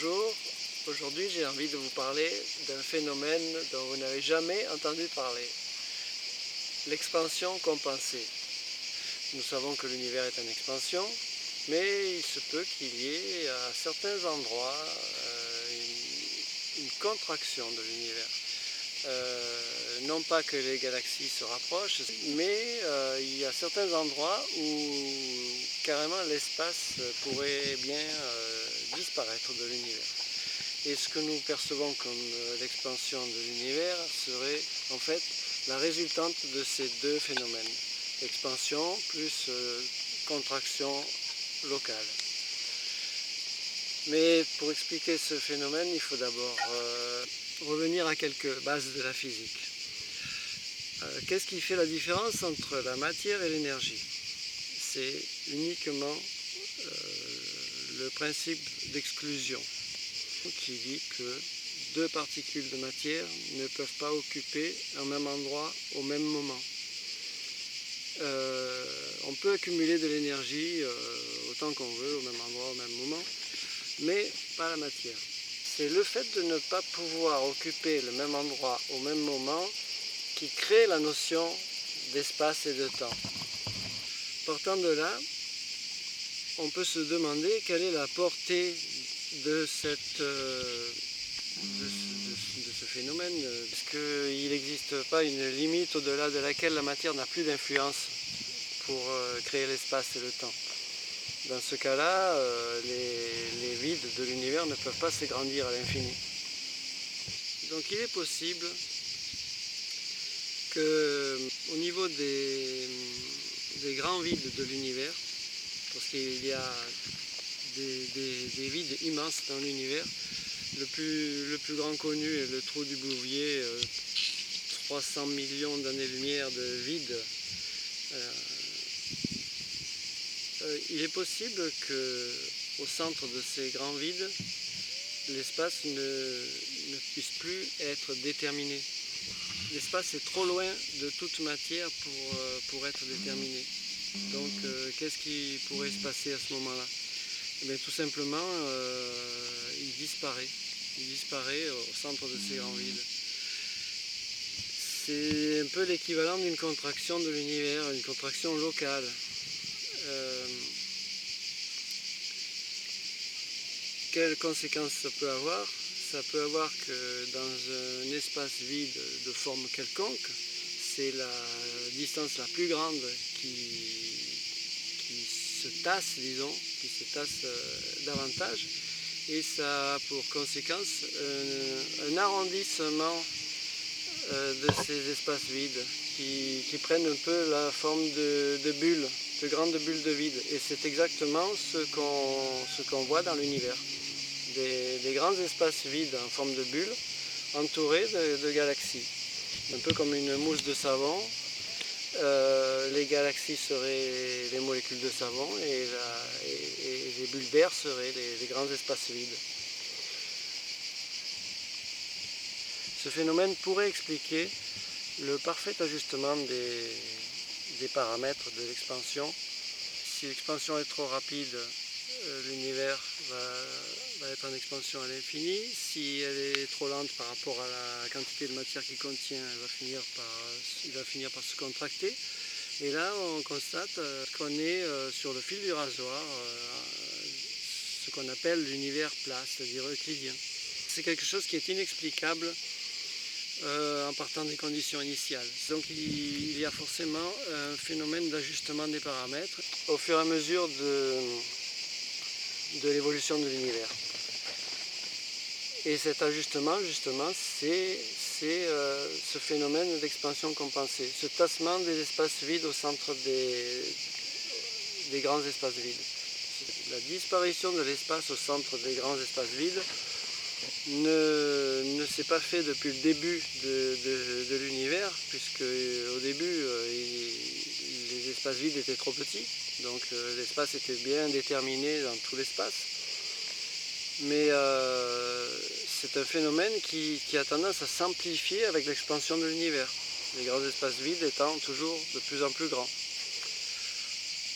Bonjour, aujourd'hui j'ai envie de vous parler d'un phénomène dont vous n'avez jamais entendu parler, l'expansion compensée. Nous savons que l'univers est en expansion, mais il se peut qu'il y ait à certains endroits une contraction de l'univers. Non pas que les galaxies se rapprochent, mais il y a certains endroits où carrément l'espace pourrait bien disparaître de l'univers. Et ce que nous percevons comme l'expansion de l'univers serait en fait la résultante de ces deux phénomènes, expansion plus contraction locale. Mais pour expliquer ce phénomène, il faut d'abord revenir à quelques bases de la physique. Qu'est-ce qui fait la différence entre la matière et l'énergie? C'est uniquement le principe d'exclusion qui dit que deux particules de matière ne peuvent pas occuper un même endroit au même moment. On peut accumuler de l'énergie autant qu'on veut au même endroit au même moment, mais pas la matière. C'est le fait de ne pas pouvoir occuper le même endroit au même moment qui crée la notion d'espace et de temps. Partant de là, on peut se demander quelle est la portée de ce phénomène. Est-ce qu'il n'existe pas une limite au-delà de laquelle la matière n'a plus d'influence pour créer l'espace et le temps? Dans ce cas-là, les vides de l'univers ne peuvent pas s'agrandir à l'infini. Donc il est possible qu'au niveau des grands vides de l'univers, parce qu'il y a des vides immenses dans l'univers, le plus grand connu est le trou du Bouvier, 300 millions d'années-lumière de vide. Il est possible qu'au centre de ces grands vides, l'espace ne puisse plus être déterminé. L'espace est trop loin de toute matière pour être déterminé. Donc qu'est-ce qui pourrait se passer à ce moment-là? Eh bien, tout simplement, il disparaît. Il disparaît au centre de ces grands vides. C'est un peu l'équivalent d'une contraction de l'univers, une contraction locale. Quelles conséquences ça peut avoir? Ça peut avoir que dans un espace vide de forme quelconque, c'est la distance la plus grande qui se tasse, disons, qui se tasse davantage, et ça a pour conséquence un arrondissement de ces espaces vides qui prennent un peu la forme de bulles, de grandes bulles de vide, et c'est exactement ce qu'on voit dans l'univers. Des grands espaces vides en forme de bulles entourés de galaxies, un peu comme une mousse de savon. Les galaxies seraient les molécules de savon et les bulles d'air seraient les grands espaces vides. Ce phénomène pourrait expliquer le parfait ajustement des paramètres de l'expansion. Si l'expansion est trop rapide, l'univers va être en expansion à l'infini. Si elle est trop lente par rapport à la quantité de matière qu'il contient, il va finir par se contracter. Et là, on constate qu'on est sur le fil du rasoir, ce qu'on appelle l'univers plat, c'est-à-dire euclidien. C'est quelque chose qui est inexplicable en partant des conditions initiales. Donc il y a forcément un phénomène d'ajustement des paramètres au fur et à mesure de l'évolution de l'univers. Et cet ajustement, justement, c'est ce phénomène d'expansion compensée, ce tassement des espaces vides au centre des grands espaces vides. La disparition de l'espace au centre des grands espaces vides ne s'est pas fait depuis le début de l'univers, puisque au début les espaces vides étaient trop petits, donc l'espace était bien déterminé dans tout l'espace. Mais c'est un phénomène qui a tendance à s'amplifier avec l'expansion de l'univers, les grands espaces vides étant toujours de plus en plus grands.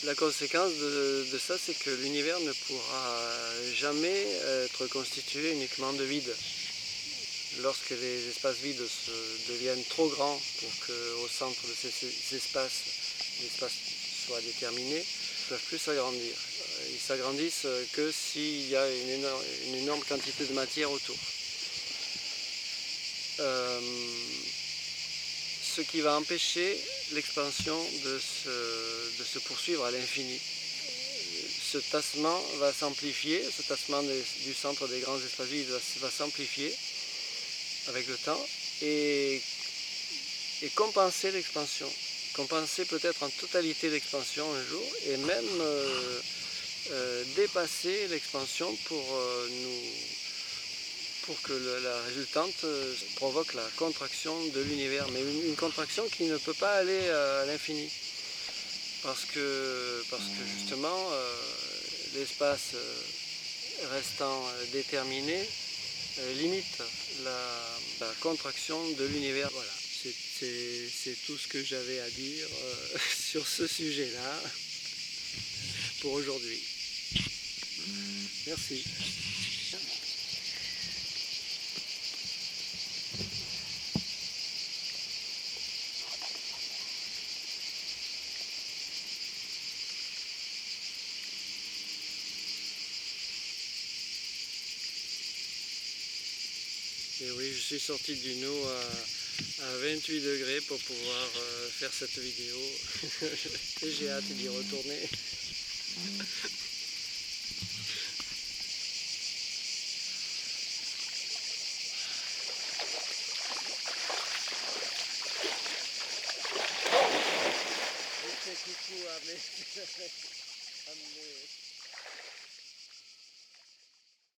La conséquence de ça, c'est que l'univers ne pourra jamais être constitué uniquement de vide. Lorsque les espaces vides deviennent trop grands pour qu'au centre de ces espaces, l'espace soit déterminé, ils ne peuvent plus s'agrandir. Ils s'agrandissent que s'il y a une énorme quantité de matière autour. Ce qui va empêcher l'expansion de se poursuivre à l'infini. Ce tassement va s'amplifier, ce tassement du centre des grands espaces vides va s'amplifier avec le temps et compenser l'expansion. Compenser peut-être en totalité l'expansion un jour et même dépasser l'expansion pour que la résultante provoque la contraction de l'univers, mais une contraction qui ne peut pas aller à l'infini. Parce que justement, l'espace restant déterminé limite la contraction de l'univers. Voilà, c'est tout ce que j'avais à dire sur ce sujet-là pour aujourd'hui. Merci. Et oui, je suis sorti d'une eau à 28 degrés pour pouvoir faire cette vidéo. Et j'ai hâte d'y retourner. Je fais coucou à mes...